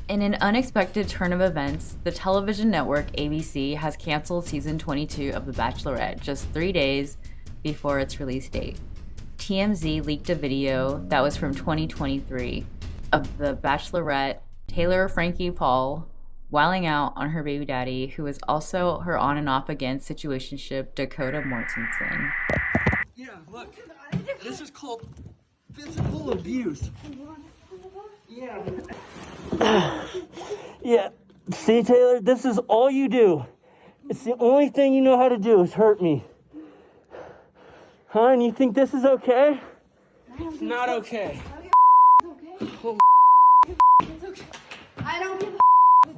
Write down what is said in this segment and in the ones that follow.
In an unexpected turn of events, the television network ABC has canceled season 22 of The Bachelorette just 3 days before its release date. TMZ leaked a video that was from 2023 of The Bachelorette, Taylor Frankie Paul, wilding out on her baby daddy, who is also her on and off again situationship, Dakota Mortenson. Yeah, look, this is called physical abuse. Yeah, see, Taylor, this is all you do. It's the only thing you know how to do is hurt me. Huh, and you think this is okay? It's not okay. It's okay. I don't give a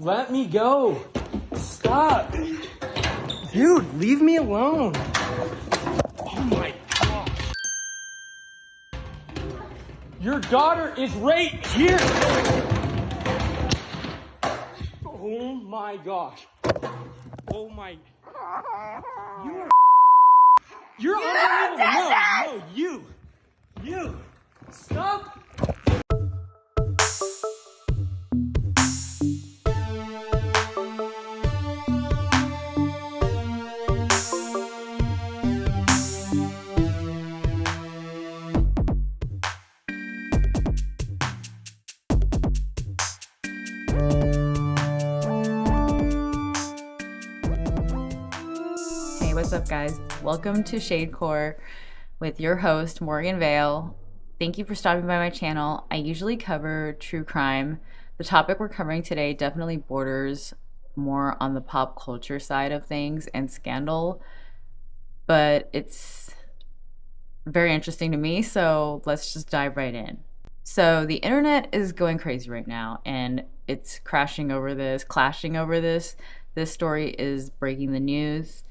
Let me go. Stop. Dude, leave me alone. Oh my gosh. Your daughter is right here. Oh my gosh. Oh my. You're unbelievable. No, you. Stop. What's up, guys? Welcome to Shadecore with your host, Morgan Vale. Thank you for stopping by my channel. I usually cover true crime. The topic we're covering today definitely borders more on the pop culture side of things and scandal, but it's very interesting to me, so let's just dive right in. So the internet is going crazy right now, and it's clashing over this. This story is breaking the news.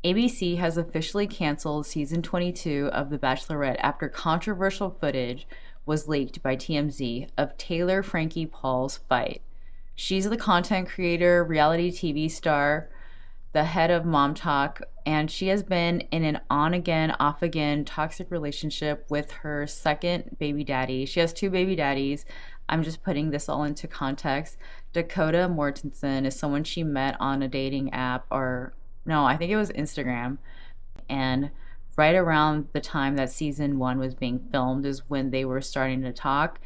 ABC has officially canceled season 22 of The Bachelorette after controversial footage was leaked by TMZ of Taylor Frankie Paul's fight. She's the content creator, reality TV star, the head of Momtok, and she has been in an on-again, off-again toxic relationship with her second baby daddy. She has 2 baby daddies. I'm just putting this all into context. Dakota Mortenson is someone she met on a dating app, I think it was Instagram. And right around the time that season 1 was being filmed is when they were starting to talk.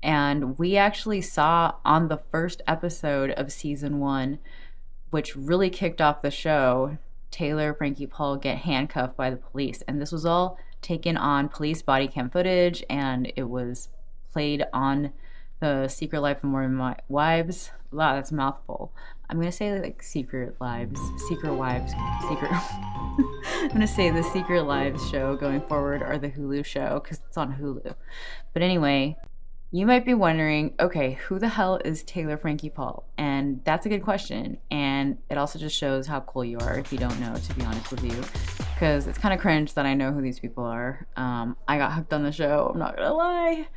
And we actually saw on the first episode of season 1, which really kicked off the show, Taylor Frankie Paul get handcuffed by the police. And this was all taken on police body cam footage, and it was played on the Secret Life of Mormon Wives. Wow, that's a mouthful. I'm gonna say like Secret Wives. I'm gonna say the Secret Lives show going forward, or the Hulu show, because it's on Hulu. But anyway, you might be wondering, okay, who the hell is Taylor Frankie Paul? And that's a good question. And it also just shows how cool you are if you don't know, to be honest with you. Because it's kind of cringe that I know who these people are. I got hooked on the show, I'm not gonna lie.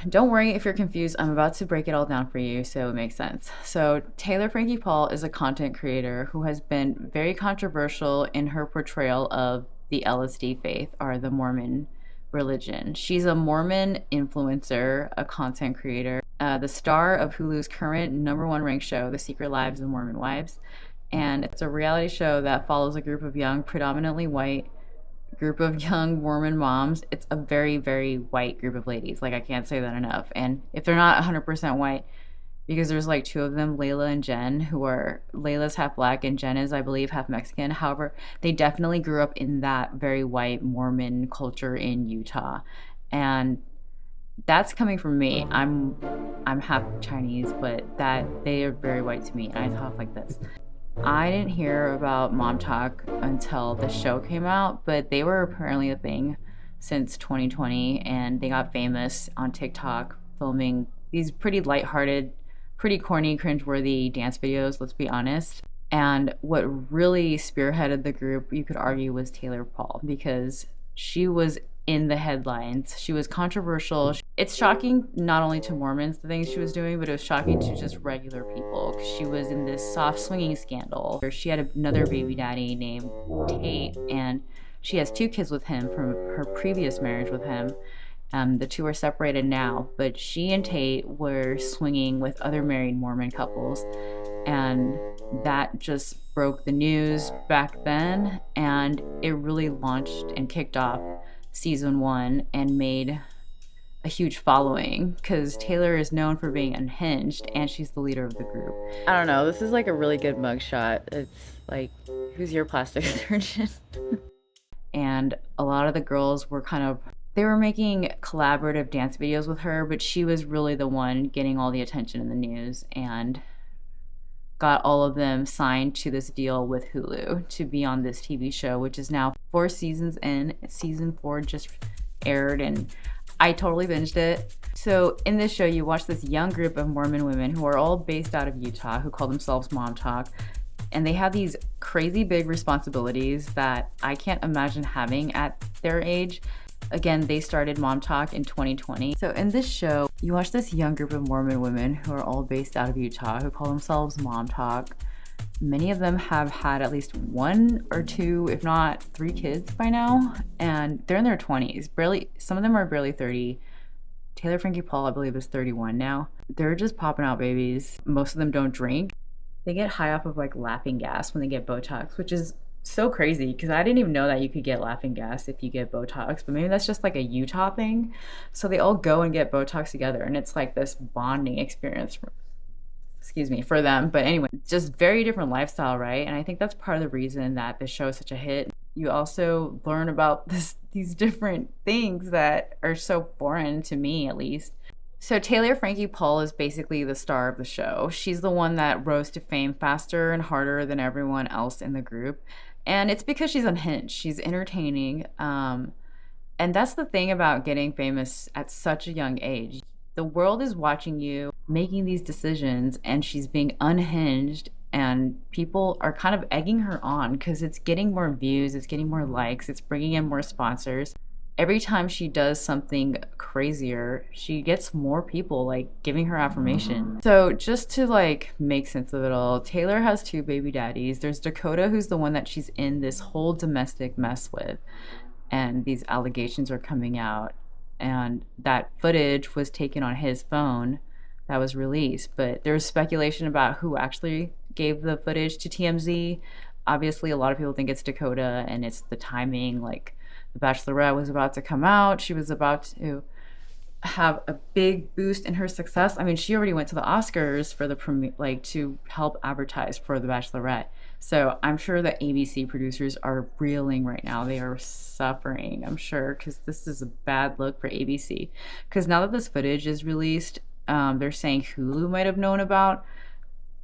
Don't worry if you're confused, I'm about to break it all down for you so it makes sense. So Taylor Frankie Paul is a content creator who has been very controversial in her portrayal of the LSD faith, or the Mormon religion. She's a Mormon influencer, a content creator, the star of Hulu's current #1 ranked show, The Secret Lives of Mormon Wives. And it's a reality show that follows a group of young, predominantly white, group of young Mormon moms. It's a very, very white group of ladies. Like, I can't say that enough. And if they're not 100% white, because there's like 2 of them, Layla and Jen, who are, Layla's half black and Jen is, I believe, half Mexican. However, they definitely grew up in that very white Mormon culture in Utah. And that's coming from me. I'm half Chinese, but that they are very white to me, and I talk like this. I didn't hear about Momtok until the show came out, but they were apparently a thing since 2020, and they got famous on TikTok filming these pretty lighthearted, pretty corny, cringeworthy dance videos, let's be honest. And what really spearheaded the group, you could argue, was Taylor Paul, because she was in the headlines. She was controversial. It's shocking not only to Mormons, the things she was doing, but it was shocking to just regular people. She was in this soft swinging scandal. She had another baby daddy named Tate, and she has 2 kids with him from her previous marriage with him. The two are separated now, but she and Tate were swinging with other married Mormon couples, and that just broke the news back then, and it really launched and kicked off season 1 and made a huge following because Taylor is known for being unhinged and she's the leader of the group. I don't know, this is like a really good mugshot. It's like, who's your plastic surgeon? And a lot of the girls were they were making collaborative dance videos with her, but she was really the one getting all the attention in the news and got all of them signed to this deal with Hulu to be on this TV show, which is now 4 seasons in. Season 4 just aired and I totally binged it. So in this show, you watch this young group of Mormon women who are all based out of Utah, who call themselves Momtok, and they have these crazy big responsibilities that I can't imagine having at their age. Again, they started Momtok in 2020. So in this show, you watch this young group of Mormon women who are all based out of Utah, who call themselves Momtok. Many of them have had at least 1 or 2, if not 3 kids by now, and they're in their 20s. Some of them are barely 30. Taylor Frankie Paul, I believe, is 31 now. They're just popping out babies. Most of them don't drink. They get high off of like laughing gas when they get Botox, which is so crazy because I didn't even know that you could get laughing gas if you get Botox, but maybe that's just like a Utah thing. So they all go and get Botox together, and it's like this bonding experience for them. But anyway, just very different lifestyle, right? And I think that's part of the reason that the show is such a hit. You also learn about these different things that are so foreign to me, at least. So Taylor Frankie Paul is basically the star of the show. She's the one that rose to fame faster and harder than everyone else in the group. And it's because she's unhinged. She's entertaining. And that's the thing about getting famous at such a young age. The world is watching you making these decisions, and she's being unhinged, and people are kind of egging her on because it's getting more views, it's getting more likes, it's bringing in more sponsors. Every time she does something crazier, she gets more people like giving her affirmation. So just to like make sense of it all, Taylor has 2 baby daddies. There's Dakota, who's the one that she's in this whole domestic mess with, and these allegations are coming out. And that footage was taken on his phone that was released, but there's speculation about who actually gave the footage to TMZ. Obviously, a lot of people think it's Dakota, and it's the timing. Like, the Bachelorette was about to come out. She was about to have a big boost in her success. I mean, she already went to the Oscars for the premiere, like to help advertise for the Bachelorette. So I'm sure the ABC producers are reeling right now. They are suffering, I'm sure, because this is a bad look for ABC. Because now that this footage is released, they're saying Hulu might have known about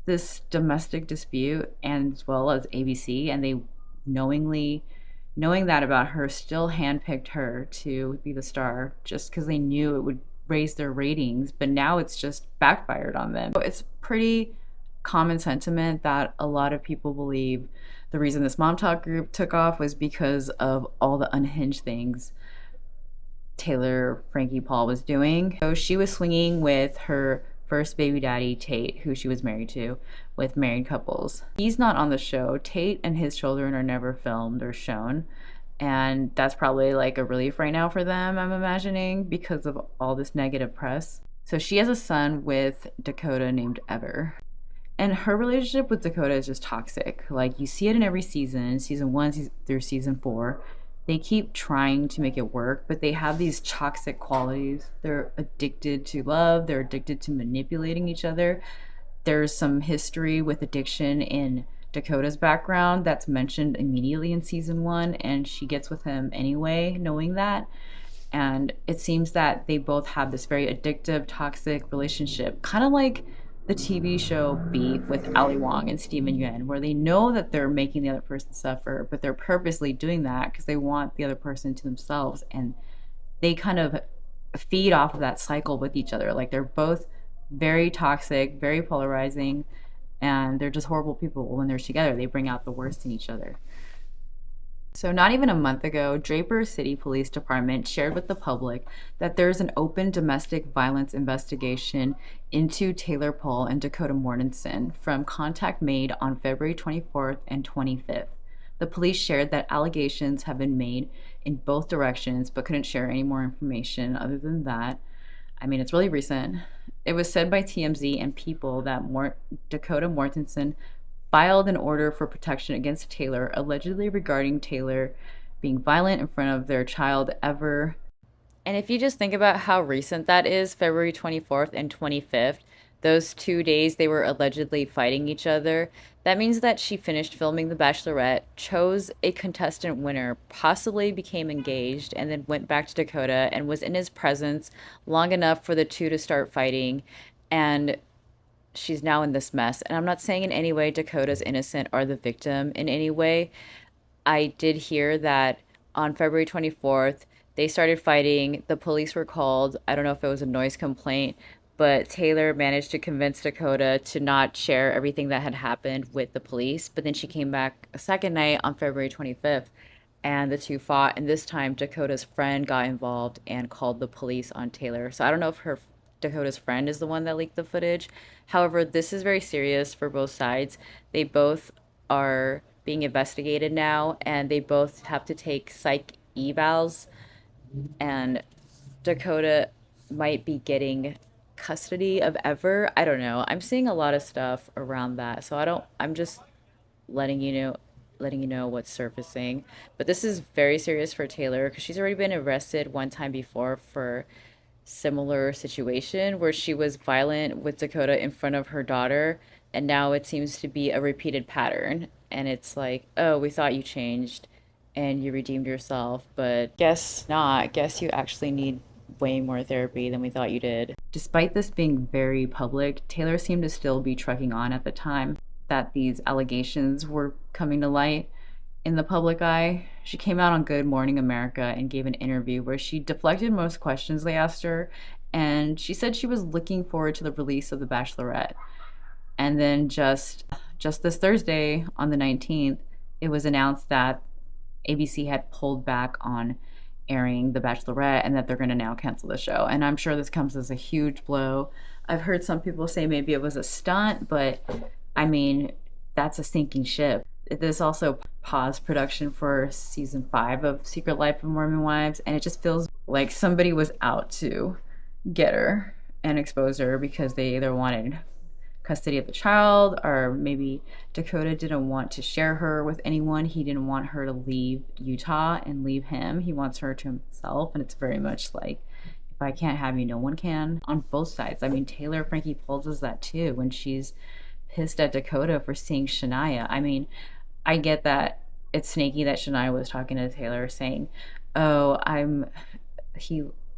this domestic dispute, and as well as ABC, and they knowing that about her, still handpicked her to be the star just because they knew it would raise their ratings. But now it's just backfired on them. It's pretty common sentiment that a lot of people believe the reason this Momtok group took off was because of all the unhinged things Taylor Frankie Paul was doing. So she was swinging with her first baby daddy, Tate, who she was married to, with married couples. He's not on the show. Tate and his children are never filmed or shown, and that's probably like a relief right now for them, I'm imagining, because of all this negative press. So she has a son with Dakota named Ever. And her relationship with Dakota is just toxic. Like, you see it in every season 1 through season 4. They keep trying to make it work, but they have these toxic qualities. They're addicted to love. They're addicted to manipulating each other. There's some history with addiction in Dakota's background that's mentioned immediately in season 1, and she gets with him anyway, knowing that. And it seems that they both have this very addictive, toxic relationship, kind of like the TV show Beef with Ali Wong and Steven Yeun, where they know that they're making the other person suffer, but they're purposely doing that because they want the other person to themselves, and they kind of feed off of that cycle with each other. Like, they're both very toxic, very polarizing, and they're just horrible people when they're together. They bring out the worst in each other. So not even a month ago, Draper City Police Department shared with the public that there's an open domestic violence investigation into Taylor Paul and Dakota Mortenson from contact made on February 24th and 25th. The police shared that allegations have been made in both directions, but couldn't share any more information other than that. I mean, it's really recent. It was said by TMZ and People that Dakota Mortenson filed an order for protection against Taylor, allegedly regarding Taylor being violent in front of their child ever. And if you just think about how recent that is, February 24th and 25th, those 2 days they were allegedly fighting each other, that means that she finished filming The Bachelorette, chose a contestant winner, possibly became engaged, and then went back to Dakota and was in his presence long enough for the two to start fighting. And she's now in this mess. And I'm not saying in any way Dakota's innocent or the victim in any way. I did hear that on February 24th, they started fighting. The police were called. I don't know if it was a noise complaint, but Taylor managed to convince Dakota to not share everything that had happened with the police. But then she came back a second night on February 25th, and the two fought. And this time, Dakota's friend got involved and called the police on Taylor. So I don't know if Dakota's friend is the one that leaked the footage. However, this is very serious for both sides. They both are being investigated now, and they both have to take psych evals, and Dakota might be getting custody of Ever. I don't know. I'm seeing a lot of stuff around that. So I'm just letting you know what's surfacing. But this is very serious for Taylor because she's already been arrested one time before for similar situation where she was violent with Dakota in front of her daughter, and now it seems to be a repeated pattern. And it's like, oh, we thought you changed and you redeemed yourself, but guess not. Guess you actually need way more therapy than we thought you did. Despite this being very public, Taylor seemed to still be trucking on at the time that these allegations were coming to light in the public eye. She came out on Good Morning America and gave an interview where she deflected most questions they asked her, and she said she was looking forward to the release of The Bachelorette. And then just this Thursday on the 19th, it was announced that ABC had pulled back on airing The Bachelorette and that they're going to now cancel the show. And I'm sure this comes as a huge blow. I've heard some people say maybe it was a stunt, but I mean, that's a sinking ship. This also paused production for season 5 of Secret Life of Mormon Wives, and it just feels like somebody was out to get her and expose her because they either wanted custody of the child, or maybe Dakota didn't want to share her with anyone. He didn't want her to leave Utah and leave him. He wants her to himself, and it's very much like, if I can't have you, no one can, on both sides. I mean, Taylor Frankie Paul does that too when she's pissed at Dakota for seeing Shania. I mean, I get that it's snaky that Shania was talking to Taylor saying, oh,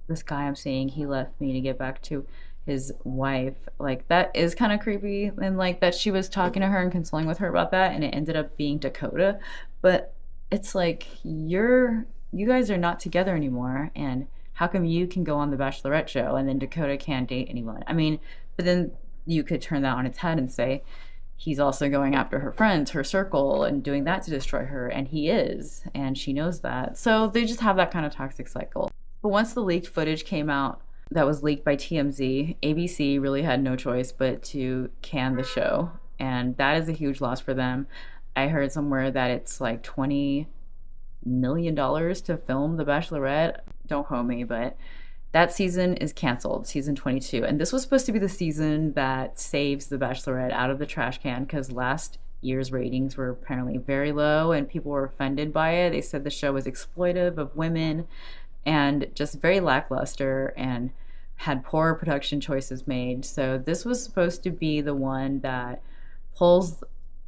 this guy I'm seeing, he left me to get back to his wife. Like, that is kind of creepy, and like that she was talking to her and consoling with her about that, and it ended up being Dakota. But it's like, you guys are not together anymore, and how come you can go on the Bachelorette show and then Dakota can't date anyone? I mean, but then you could turn that on its head and say he's also going after her friends, her circle, and doing that to destroy her, and he is, and she knows that. So they just have that kind of toxic cycle. But once the leaked footage came out that was leaked by TMZ, ABC really had no choice but to can the show, and that is a huge loss for them. I heard somewhere that it's like $20 million to film The Bachelorette. Don't quote me, but that season is canceled, season 22. And this was supposed to be the season that saves The Bachelorette out of the trash can, because last year's ratings were apparently very low and people were offended by it. They said the show was exploitive of women and just very lackluster and had poor production choices made. So this was supposed to be the one that pulls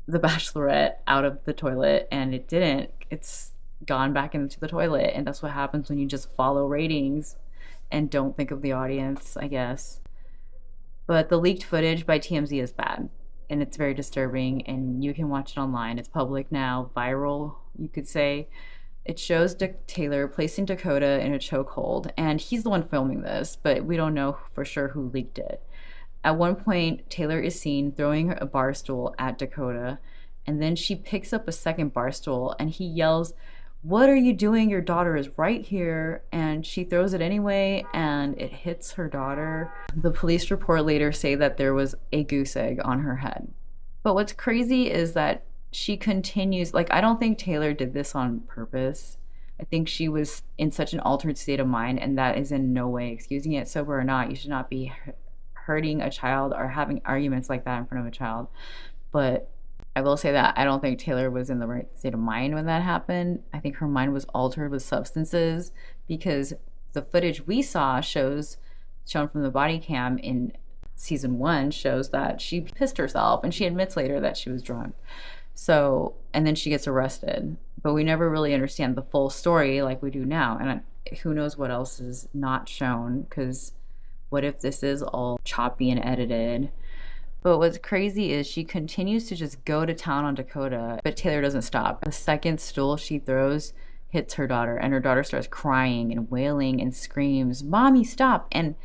The Bachelorette out of the toilet, and it didn't. It's gone back into the toilet, and that's what happens when you just follow ratings and don't think of the audience, I guess. But the leaked footage by TMZ is bad, and it's very disturbing, and you can watch it online. It's public now, viral, you could say. It shows Taylor placing Dakota in a chokehold, and he's the one filming this, but we don't know for sure who leaked it. At one point, Taylor is seen throwing a bar stool at Dakota, and then she picks up a second bar stool, and he yells, "What are you doing? Your daughter is right here." And she throws it anyway, and it hits her daughter. The police report later say that there was a goose egg on her head. But what's crazy is that she continues, like, I don't think Taylor did this on purpose. I think she was in such an altered state of mind, and that is in no way excusing it. Sober or not, you should not be hurting a child or having arguments like that in front of a child. But I will say that I don't think Taylor was in the right state of mind when that happened. I think her mind was altered with substances, because the footage we saw shown from the body cam in season 1 shows that she pissed herself, and she admits later that she was drunk. So, and then she gets arrested, but we never really understand the full story like we do now. And who knows what else is not shown, because what if this is all choppy and edited? But what's crazy is she continues to just go to town on Dakota, but Taylor doesn't stop. The second stool she throws hits her daughter, and her daughter starts crying and wailing and screams, "Mommy, stop!" And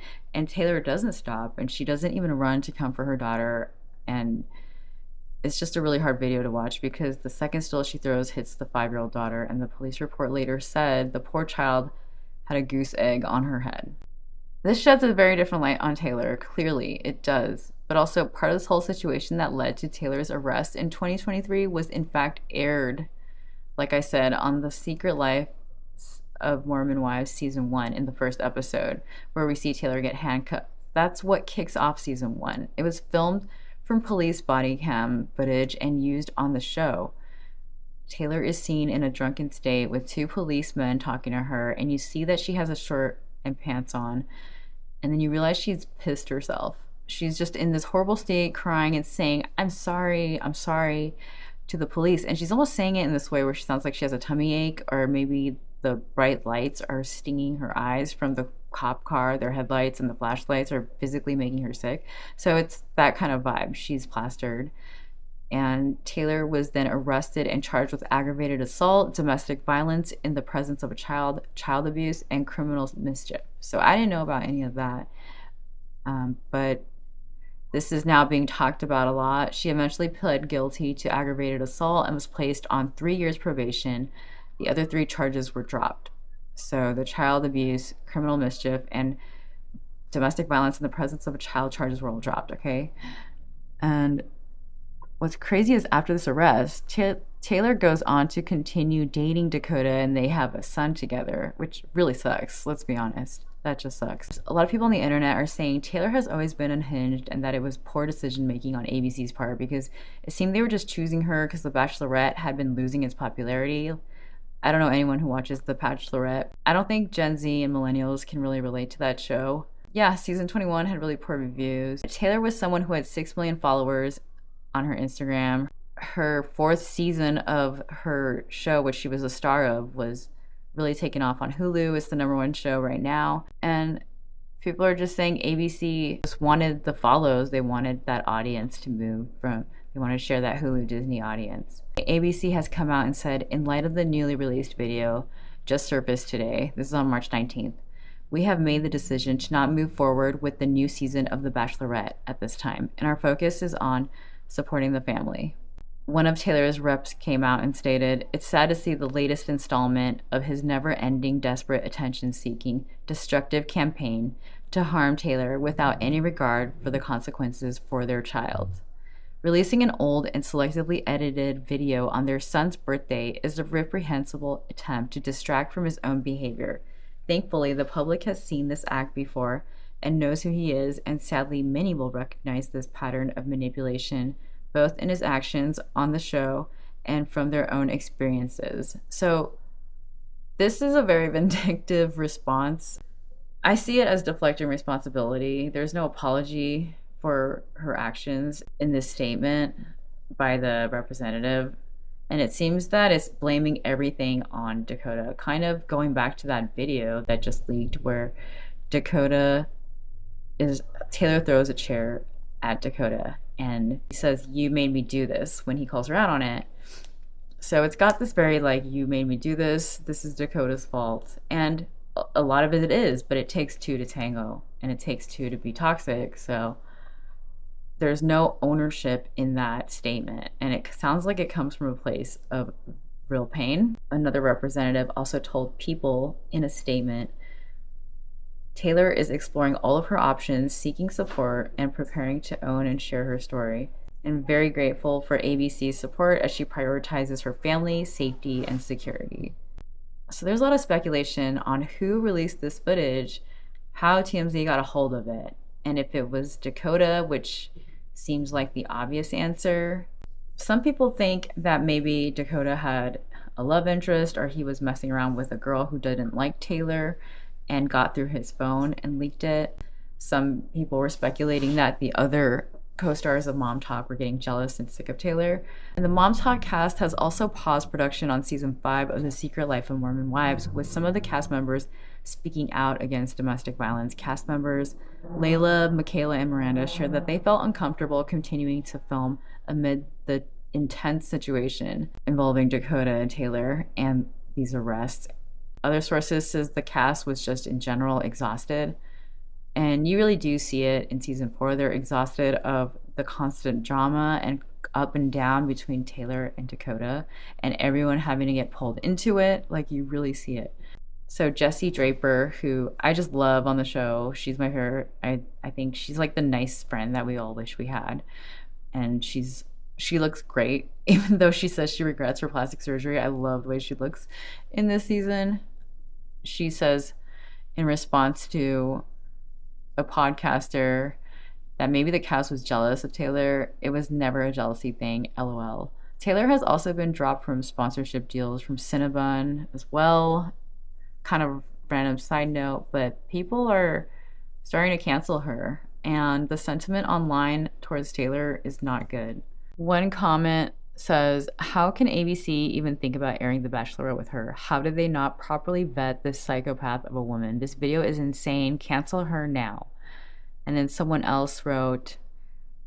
Taylor doesn't stop, and she doesn't even run to come for her daughter. And it's just a really hard video to watch, because the second stool she throws hits the 5-year-old daughter, and the police report later said the poor child had a goose egg on her head. This sheds a very different light on Taylor. Clearly, it does. But also, part of this whole situation that led to Taylor's arrest in 2023 was in fact aired, like I said, on The Secret Life of Mormon Wives season 1 in the first episode, where we see Taylor get handcuffed. That's what kicks off season 1. It was filmed from police body cam footage and used on the show. Taylor is seen in a drunken state with 2 policemen talking to her, and you see that she has a shirt and pants on, and then you realize she's pissed herself. She's just in this horrible state, crying and saying, I'm sorry," to the police. And she's almost saying it in this way where she sounds like she has a tummy ache, or maybe the bright lights are stinging her eyes from the cop car. Their headlights and the flashlights are physically making her sick. So it's that kind of vibe. She's plastered. And Taylor was then arrested and charged with aggravated assault, domestic violence in the presence of a child, child abuse, and criminal mischief. So I didn't know about any of that. But this is now being talked about a lot. She eventually pled guilty to aggravated assault and was placed on 3 years probation. The other 3 charges were dropped. So the child abuse, criminal mischief, and domestic violence in the presence of a child charges were all dropped, okay? And what's crazy is after this arrest, Taylor goes on to continue dating Dakota, and they have a son together, which really sucks. Let's be honest. That just sucks. A lot of people on the internet are saying Taylor has always been unhinged, and that it was poor decision making on ABC's part, because it seemed they were just choosing her because The Bachelorette had been losing its popularity. I don't know anyone who watches The Bachelorette. I don't think Gen Z and millennials can really relate to that show. Yeah, season 21 had really poor reviews. Taylor was someone who had 6 million followers on her Instagram. Her 4th season of her show, which she was a star of, was really taken off on Hulu. It's the #1 show right now. And people are just saying ABC just wanted the follows. They wanted that audience to move from, they wanted to share that Hulu Disney audience. ABC has come out and said, in light of the newly released video just surfaced today, this is on March 19th, we have made the decision to not move forward with the new season of The Bachelorette at this time, and our focus is on supporting the family. One of Taylor's reps came out and stated, "It's sad to see the latest installment of his never-ending, desperate, attention-seeking, destructive campaign to harm Taylor without any regard for the consequences for their child. Releasing an old and selectively edited video on their son's birthday is a reprehensible attempt to distract from his own behavior. Thankfully, the public has seen this act before and knows who he is, and sadly, many will recognize this pattern of manipulation, both in his actions on the show and from their own experiences." So this is a very vindictive response. I see it as deflecting responsibility. There's no apology for her actions in this statement by the representative. And it seems that it's blaming everything on Dakota, kind of going back to that video that just leaked where Taylor throws a chair at Dakota and he says, "You made me do this," when he calls her out on it. So it's got this very like, you made me do this is Dakota's fault. And a lot of it is, but it takes 2 to tango, and it takes 2 to be toxic. So there's no ownership in that statement, and it sounds like it comes from a place of real pain. Another representative also told People in a statement, "Taylor is exploring all of her options, seeking support, and preparing to own and share her story. and very grateful for ABC's support as she prioritizes her family, safety, and security. So there's a lot of speculation on who released this footage, how TMZ got a hold of it, and if it was Dakota, which seems like the obvious answer. Some people think that maybe Dakota had a love interest, or he was messing around with a girl who didn't like Taylor and got through his phone and leaked it. Some people were speculating that the other co-stars of Momtok were getting jealous and sick of Taylor. And the Momtok cast has also paused production on season 5 of The Secret Life of Mormon Wives, with some of the cast members speaking out against domestic violence. Cast members Layla, Michaela, and Miranda shared that they felt uncomfortable continuing to film amid the intense situation involving Dakota and Taylor and these arrests. Other sources says the cast was just in general exhausted. And you really do see it in season 4. They're exhausted of the constant drama and up and down between Taylor and Dakota, and everyone having to get pulled into it. Like, you really see it. So Jessie Draper, who I just love on the show, she's my favorite. I think she's like the nice friend that we all wish we had. And she looks great, even though she says she regrets her plastic surgery. I love the way she looks in this season. She says in response to a podcaster that maybe the cast was jealous of Taylor. It was never a jealousy thing, LOL. Taylor has also been dropped from sponsorship deals from Cinnabon as well. Kind of random side note, but people are starting to cancel her, and the sentiment online towards Taylor is not good. One comment says, how can ABC even think about airing The Bachelorette with her? How did they not properly vet this psychopath of a woman? This video is insane. Cancel her now. And then someone else wrote,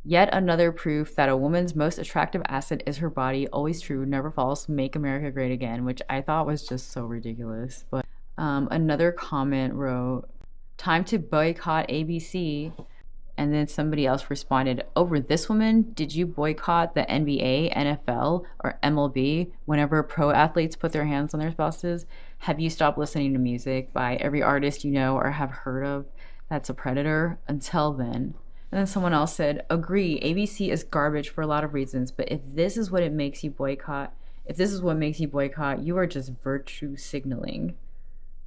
yet another proof that a woman's most attractive asset is her body. Always true, never false. Make America great again, which I thought was just so ridiculous. But another comment wrote, time to boycott ABC. And then somebody else responded, over this woman, did you boycott the NBA, NFL, or MLB whenever pro athletes put their hands on their spouses? Have you stopped listening to music by every artist you know or have heard of that's a predator? Until then. And then someone else said, agree, ABC is garbage for a lot of reasons, but if this is what makes you boycott, you are just virtue signaling.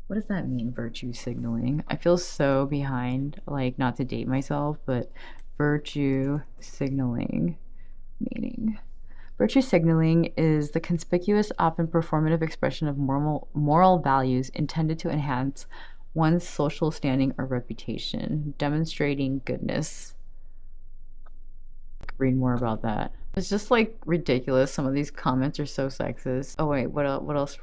What does that mean, virtue signaling? I feel so behind, like, not to date myself, but virtue signaling meaning. Virtue signaling is the conspicuous, often performative expression of moral values intended to enhance one's social standing or reputation, demonstrating goodness. Read more about that. It's just like ridiculous. Some of these comments are so sexist. Oh wait, what else?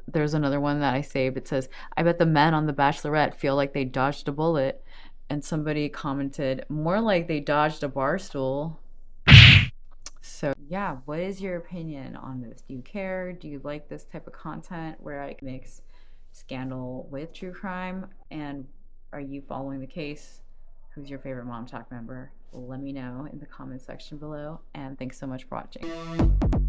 There's another one that I saved. It says, I bet the men on The Bachelorette feel like they dodged a bullet. And somebody commented, more like they dodged a bar stool. So yeah, what is your opinion on this? Do you care? Do you like this type of content where I mix scandal with true crime? And are you following the case? Who's your favorite Momtok member? Let me know in the comment section below. And thanks so much for watching.